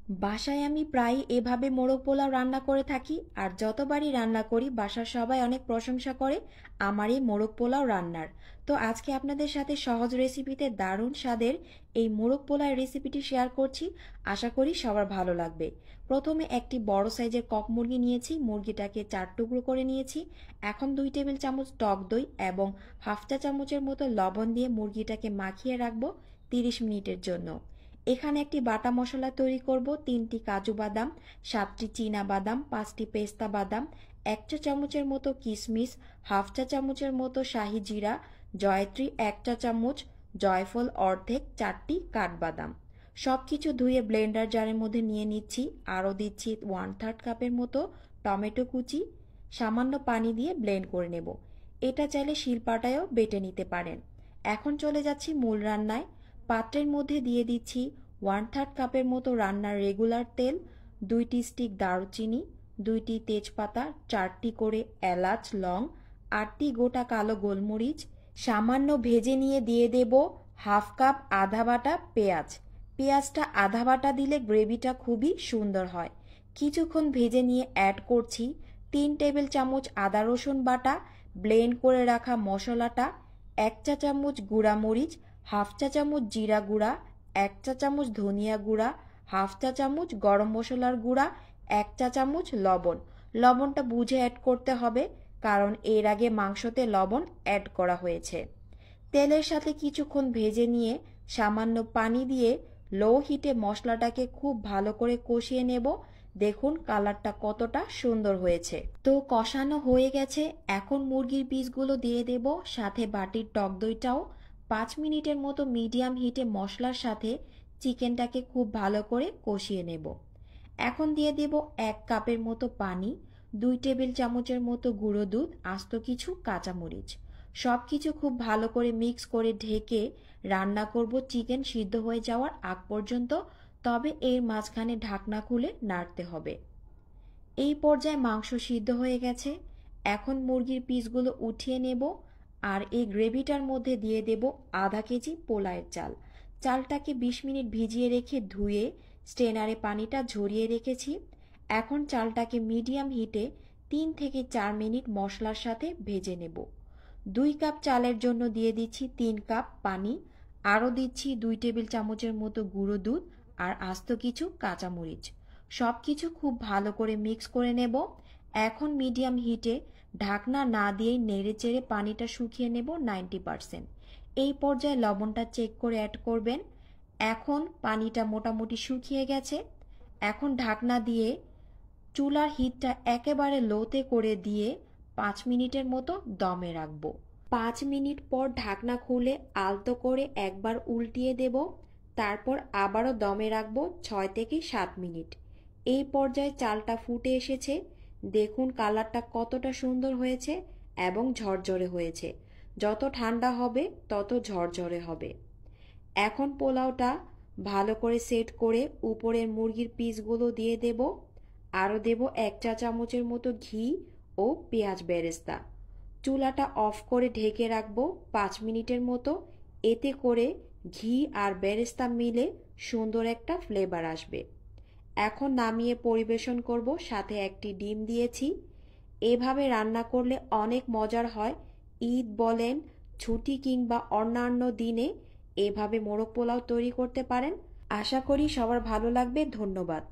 বাসায় আমি প্রায় এভাবে মোরগ পোলাও রান্না করে থাকি, আর যতবারই রান্না করি বাসার সবাই অনেক প্রশংসা করে আমার এই মোরগ পোলাও রান্নার। তো আজকে আপনাদের সাথে সহজ রেসিপিতে দারুণ স্বাদের এই মোরগ পোলাও রেসিপিটি শেয়ার করছি। আশা করি সবার ভালো লাগবে। প্রথমে একটি বড় সাইজের কক মুরগি নিয়েছি, মুরগিটাকে 4 টুকরো করে নিয়েছি। এখন 2 টেবিল চামচ টক দই এবং হাফ চা চামচের মতো লবণ দিয়ে মুরগিটাকে মাখিয়ে রাখবো 30 মিনিটের জন্য। এখানে একটি বাটা মশলা তৈরি করব। 3টি কাজু বাদাম, 7টি চীনা বাদাম, 5টি পেস্তা বাদাম, 1 চা চামচের মতো কিশমিশ, হাফ চা চামচের মতো শাহি জিরা, জয়ত্রী 1 চা চামচ, জয়ফল অর্ধেক, 4টি কাঠবাদাম। সবকিছু ধুয়ে ব্লেন্ডার জারের মধ্যে নিয়ে নিচ্ছি। আরও দিচ্ছি 1/3 কাপের মতো টমেটো কুচি। সামান্য পানি দিয়ে ব্লেন্ড করে নেব। এটা চাইলে শিলপাটায়ও বেটে নিতে পারেন। এখন চলে যাচ্ছি মূল রান্নায়। পাত্রের মধ্যে দিয়ে দিচ্ছি 1/3 কাপের মতো রান্নার রেগুলার তেল, 2টি স্টিক দারুচিনি, 2টি তেজপাতা, 4টি করে এলাচ লং, 8টি গোটা কালো গোলমরিচ। সামান্য ভেজে নিয়ে দিয়ে দেব হাফ কাপ আদা বাটা পেঁয়াজ। পেঁয়াজটা আধা বাটা দিলে গ্রেভিটা খুবই সুন্দর হয়। কিছুক্ষণ ভেজে নিয়ে অ্যাড করছি 3 টেবিল চামচ আদা রসুন বাটা, ব্লেন্ড করে রাখা মশলাটা, 1 চা চামচ গুঁড়া মরিচ, হাফ চা চামচ জিরা গুঁড়া, 1 চা চামচ ধনিয়া গুঁড়া, হাফ চা চামচ গরম মশলার গুঁড়া, 1 চা চামচ লবণ। লবণটা বুঝে অ্যাড করতে হবে, কারণ এর আগে মাংসতে লবণ অ্যাড করা হয়েছে। তেলের সাথে কিছুক্ষণ ভেজে নিয়ে সামান্য পানি দিয়ে লো হিটে মশলাটাকে খুব ভালো করে কষিয়ে নেব। দেখুন কালারটা কতটা সুন্দর হয়েছে। তো কষানো হয়ে গেছে। এখন মুরগির পিসগুলো দিয়ে দেব, সাথে বাটির টক দইটাও। 5 মিনিটের মতো মিডিয়াম হিটে মশলার সাথে চিকেনটাকে খুব ভালো করে কষিয়ে নেব। এখন দিয়ে দেব 1 কাপের মতো পানি, 2 টেবিল চামচের মতো গুঁড়ো দুধ, আস্ত কিছু কাঁচামরিচ। সব কিছু খুব ভালো করে মিক্স করে ঢেকে রান্না করব চিকেন সিদ্ধ হয়ে যাওয়ার আগ পর্যন্ত। তবে এর মাঝখানে ঢাকনা খুলে নাড়তে হবে। এই পর্যায়ে মাংস সিদ্ধ হয়ে গেছে। এখন মুরগির পিসগুলো উঠিয়ে নেব, আর এই গ্রেভিটার মধ্যে দিয়ে দেব আধা কেজি পোলাওয়ের চাল। চালটাকে 20 মিনিট ভিজিয়ে রেখে ধুয়ে স্ট্রেনারে পানিটা ঝরিয়ে রেখেছি। এখন চালটাকে মিডিয়াম হিটে 3 থেকে 4 মিনিট মশলার সাথে ভেজে নেব। 2 কাপ চালের জন্য দিয়ে দিচ্ছি 3 কাপ পানি। আরও দিচ্ছি 2 টেবিল চামচের মতো গুঁড়ো দুধ আর আস্ত কিছু কাঁচামরিচ। সব কিছু খুব ভালো করে মিক্স করে নেব। এখন মিডিয়াম হিটে ঢাকনা না দিয়েই নেড়ে চেড়ে পানিটা শুকিয়ে নেব 90%। এই পর্যায়ে লবণটা চেক করে অ্যাড করবেন। এখন পানিটা মোটামুটি শুকিয়ে গেছে। এখন ঢাকনা দিয়ে চুলার হিটটা একেবারে লোতে করে দিয়ে 5 মিনিটের মতো দমে রাখবো। 5 মিনিট পর ঢাকনা খুলে আলতো করে একবার উল্টিয়ে দেব। তারপর আবারও দমে রাখবো 6 থেকে 7 মিনিট। এই পর্যায়ে চালটা ফুটে এসেছে। দেখুন কালারটা কতটা সুন্দর হয়েছে এবং ঝরঝরে হয়েছে। যত ঠান্ডা হবে তত ঝরঝরে হবে। এখন পোলাওটা ভালো করে সেট করে উপরের মুরগির পিসগুলো দিয়ে দেব। আরও দেব 1 চা চামচের মতো ঘি ও পেঁয়াজ বেরেস্তা। চুলাটা অফ করে ঢেকে রাখবো 5 মিনিটের মতো। এতে করে ঘি আর বেরেস্তা মিলে সুন্দর একটা ফ্লেভার আসবে। এখন নামিয়ে পরিবেশন করব। সাথে একটি ডিম দিয়েছি। এভাবে রান্না করলে অনেক মজার হয়। ঈদ বলেন, ছুটি কিংবা অন্যান্য দিনে এভাবে মোরগ পোলাও তৈরি করতে পারেন। আশা করি সবার ভালো লাগবে। ধন্যবাদ।